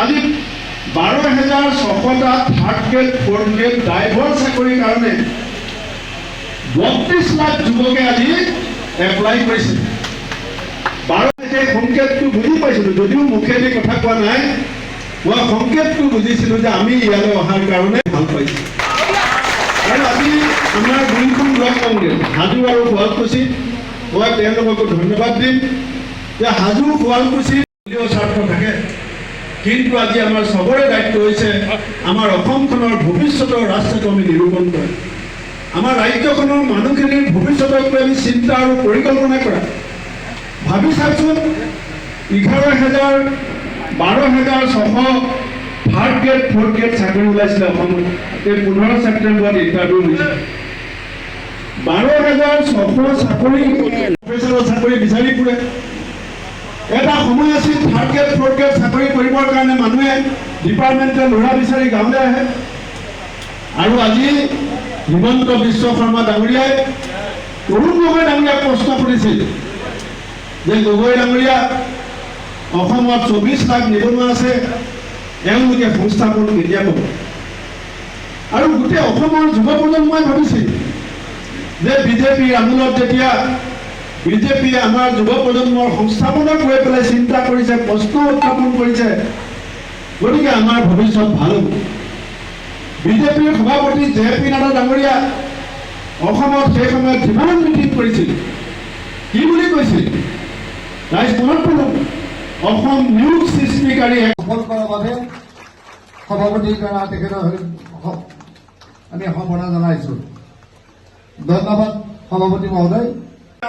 আজি 12,600টা third grade fourth grade driver চাকৰিৰ কাৰণে 32 লাখ যুৱকে আজি এপ্লাই কৰিছে। 12 সংকেতটো বুজি পাইছিলোঁ, যদিও মুখেদি কথা কোৱা নাই, মই সংকেতটো বুজিছিলোঁ যে আমি ইয়ালৈ অহাৰ কাৰণে ভাল পাইছোঁ। আৰু আজি আমাৰ দুইখন ব্লক কংগ্ৰেছ হাজো আৰু শুৱালকুছি, মই তেওঁলোককো ধন্যবাদ দিম যে হাজো শুৱালকুছিৰ স্বাৰ্থ থাকে, কিন্তু আজি আমাৰ চবৰে দায়িত্ব হৈছে আমাৰ অসমখনৰ ভৱিষ্যতৰ ৰাস্তাটো আমি নিৰূপণ কৰা, আমাৰ ৰাজ্যখনৰ মানুহখিনিৰ ভৱিষ্যতক লৈ আমি চিন্তা আৰু পৰিকল্পনা কৰা। ভাবি চাওকচোন, 11,000 12,600 থাৰ্ড গ্ৰেড ফ'ৰ্থ গ্ৰেড চাকৰি ওলাইছিলে অসমত। এই 15 ছেপ্টেম্বৰত ইণ্টাৰভিউ হৈছিল। 12,600 চাকৰি প্ৰফেচাৰৰ চাকৰি বিচাৰি ফুৰে। এটা সময় আছিল থাৰ্ড গ্ৰেড ফ'ৰ্থ গ্ৰেড চাকৰি কৰিবৰ কাৰণে মানুহে ডিপাৰ্টমেণ্টৰ ল'ৰা বিচাৰি গাঁৱলৈ আহে। আৰু আজি হিমন্ত বিশ্ব শৰ্মা ডাঙৰীয়াই তৰুণ গগৈ ডাঙৰীয়াক প্ৰশ্ন কৰিছিল যে গগৈ ডাঙৰীয়া, অসমত 24 লাখ নিবনুৱা আছে, এওঁলোকে সংস্থাপন কেতিয়া পাব? আৰু গোটেই অসমৰ যুৱ প্ৰজন্মই ভাবিছিল যে বিজেপিৰ আমোলত যেতিয়া বিজেপিয়ে আমাৰ যুৱ প্ৰজন্মৰ সংস্থাপনক লৈ পেলাই চিন্তা কৰিছে, প্ৰশ্ন উত্থাপন কৰিছে, গতিকে আমাৰ ভৱিষ্যত ভাল হ'ব। বিজেপিৰ সভাপতি JP নাডা ডাঙৰীয়া অসমত সেই সময়ত যিমান মিটিং কৰিছিল, কি বুলি কৈছিল? ৰাইজ মনত পেলাওক, অসম নিয়োগ সৃষ্টিকাৰী সফল কৰাৰ বাবে সভাপতিৰ দ্বাৰা তেখেতৰ আমি সম্বৰ্ধনা জনাইছোঁ। ধন্যবাদ সভাপতি মহোদয়।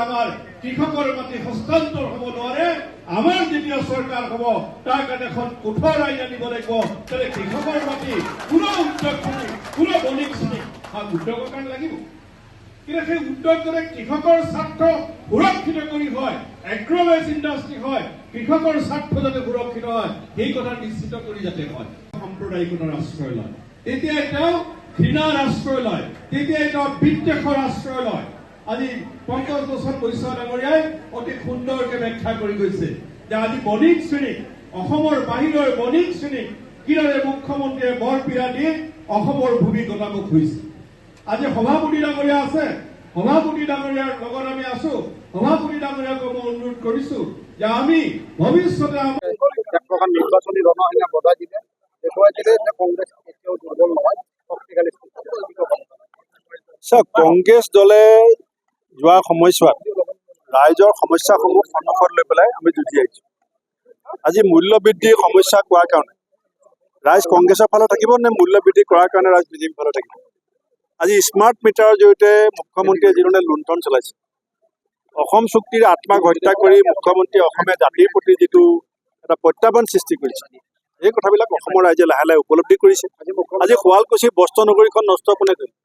আমাৰ কৃষকৰ মাটি হস্তান্তৰ হ'ব নোৱাৰে, আমাৰ যেতিয়া চৰকাৰ হ'ব তাৰ কাৰণে এখন কঠোৰ আইন আনিব লাগিব, যাতে কৃষকৰ মাটি কোনো উদ্যোগ কোনো বণিক শ্ৰেণী উদ্যোগৰ কাৰণে লাগিব, কিন্তু সেই উদ্যোগ যাতে কৃষকৰ স্বাৰ্থ সুৰক্ষিত কৰি হয়, এগ্ৰ'বেছ ইণ্ডাষ্ট্ৰী হয়, কৃষকৰ স্বাৰ্থ যাতে সুৰক্ষিত হয়, সেই কথা নিশ্চিত কৰি যাতে হয়। সাম্প্ৰদায়িকতাৰ আশ্ৰয় লয়, তেতিয়াই তেওঁ ঘৃণাৰ আশ্ৰয় লয়, তেতিয়াই তেওঁ বিদ্বেষৰ আশ্ৰয় লয়। আজি পংকজ বচন বৈশ্য ডাঙৰীয়াই অতি সুন্দৰকৈ ব্যাখ্যা কৰি গৈছে যে আজি বণিক শ্ৰেণীক, অসমৰ বাহিৰৰ বণিক শ্ৰেণীক কিদৰে মুখ্যমন্ত্ৰীয়ে বৰপীৰা দি অসমৰ ভূমি গতাব খুজিছে। আজি সভাপতি ডাঙৰীয়া আছে, সভাপতি ডাঙৰীয়াৰ লগত আমি আছো, সভাপতি ডাঙৰীয়াকো মই অনুৰোধ কৰিছো যে আমি ভৱিষ্যতে নিৰ্বাচনী ৰণসিঙা বজাই দিলে, দেখুৱাই দিলে যে কংগ্ৰেছ কেতিয়াও দুৰ্বল নহয়, শক্তিশালী। কংগ্ৰেছ দলে যোৱা সময়ছোৱাত ৰাইজৰ সমস্যাসমূহ সন্মুখত লৈ পেলাই আমি যুঁজি আহিছোঁ। আজি মূল্য বৃদ্ধিৰ সমস্যা কোৱাৰ কাৰণে ৰাইজ কংগ্ৰেছৰ ফালে থাকিব নে মূল্য বৃদ্ধি কৰাৰ কাৰণে ৰাইজ বিজেপিৰ ফালে থাকিব? আজি স্মাৰ্ট মিটাৰৰ জৰিয়তে মুখ্যমন্ত্ৰীয়ে যিধৰণে লুণ্ঠন চলাইছে, অসম চুক্তিৰ আত্মাক হত্যা কৰি মুখ্যমন্ত্ৰীয়ে অসমীয়া জাতিৰ প্ৰতি যিটো এটা প্ৰত্যাহ্বান সৃষ্টি কৰিছে, এই কথাবিলাক অসমৰ ৰাইজে লাহে লাহে উপলব্ধি কৰিছে। আজি শুৱালকুছি বস্ত্ৰ নগৰীখন নষ্ট কোনে কৰিলে?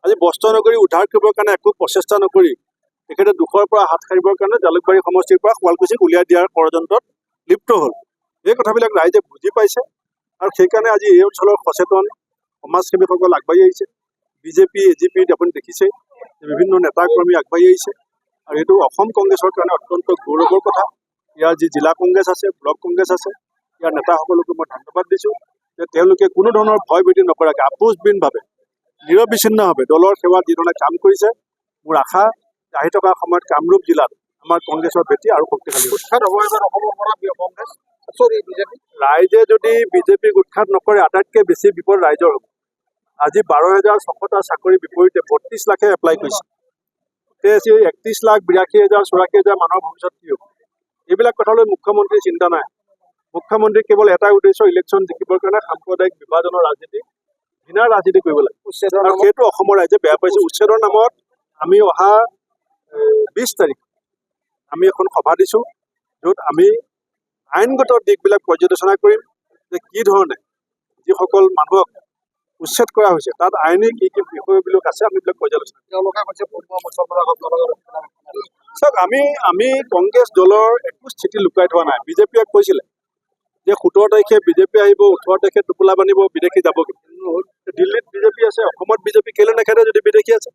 আজি বস্ত্ৰ নগৰী উদ্ধাৰ কৰিবৰ কাৰণে একো প্ৰচেষ্টা নকৰি তেখেতে দুখৰ পৰা হাত সাৰিবৰ কাৰণে জালুকবাৰী সমষ্টিৰ পৰা শুৱালকুছিক উলিয়াই দিয়াৰ ষড়যন্ত্ৰত লিপ্ত হ'ল। এই কথাবিলাক ৰাইজে বুজি পাইছে আৰু সেইকাৰণে আজি এই অঞ্চলৰ সচেতন সমাজসেৱীসকল আগবাঢ়ি আহিছে। বিজেপি AGP আপুনি দেখিছে বিভিন্ন নেতা কৰ্মী আগবাঢ়ি আহিছে আৰু এইটো অসম কংগ্ৰেছৰ কাৰণে অত্যন্ত গৌৰৱৰ কথা। ইয়াৰ যি জিলা কংগ্ৰেছ আছে, ব্লক কংগ্ৰেছ আছে, ইয়াৰ নেতাসকলকো মই ধন্যবাদ দিছোঁ যে তেওঁলোকে কোনো ধৰণৰ ভয় ভীতি নকৰাকৈ আপোচবিহীনভাৱে নিৰবিচ্ছিন্নভাৱে দলৰ সেৱাত যিধৰণে কাম কৰিছে। মোৰ আশা যে আহি থকা সময়ত কামৰূপ জিলাত আমাৰ কংগ্ৰেছৰ ভেটি আৰু শক্তিশালী ৰাইজে যদি বিজেপিক উৎখাত নকৰে, আটাইতকৈ বেছি বিপদ ৰাইজৰ হ'ব। আজি 12,600টা চাকৰিৰ বিপৰীতে 32 লাখে এপ্লাই কৰিছে। 31 লাখ 82,000 84,000 মানুহৰ ভৱিষ্যত কি হ'ব? এইবিলাক কথালৈ মুখ্যমন্ত্ৰীৰ চিন্তা নাই। মুখ্যমন্ত্ৰীৰ কেৱল এটাই উদ্দেশ্য, ইলেকশ্যন জিকিবৰ কাৰণে সাম্প্ৰদায়িক বিভাজনৰ ৰাজনীতি, ঘৃণাৰ ৰাজনীতি কৰিব লাগে। আৰু সেইটো অসমৰ ৰাইজে বেয়া পাইছে। উচ্ছেদৰ নামত আমি অহা 20 তাৰিখ আমি এখন সভা দিছোঁ, য'ত আমি আইনগত দিশবিলাক পৰ্যালোচনা কৰিম যে কি ধৰণে যিসকল মানুহক উচ্ছেদ কৰা হৈছে তাত আইনী কি কি বিষয়বিলাক আছে আমি এইবিলাক পৰ্যালোচনা চাওক। আমি কংগ্ৰেছ দলৰ একো স্থিতি লুকাই থোৱা নাই। বিজেপিয়ে কৈছিলে যে 17 তাৰিখে বিজেপি আহিব, 18 তাৰিখে টোপোলা বান্ধিব, বিদেশী যাবগৈ। দিল্লীত বিজেপি আছে, অসমত বিজেপি কেলে নেখেদে যদি বিদেশী আছে?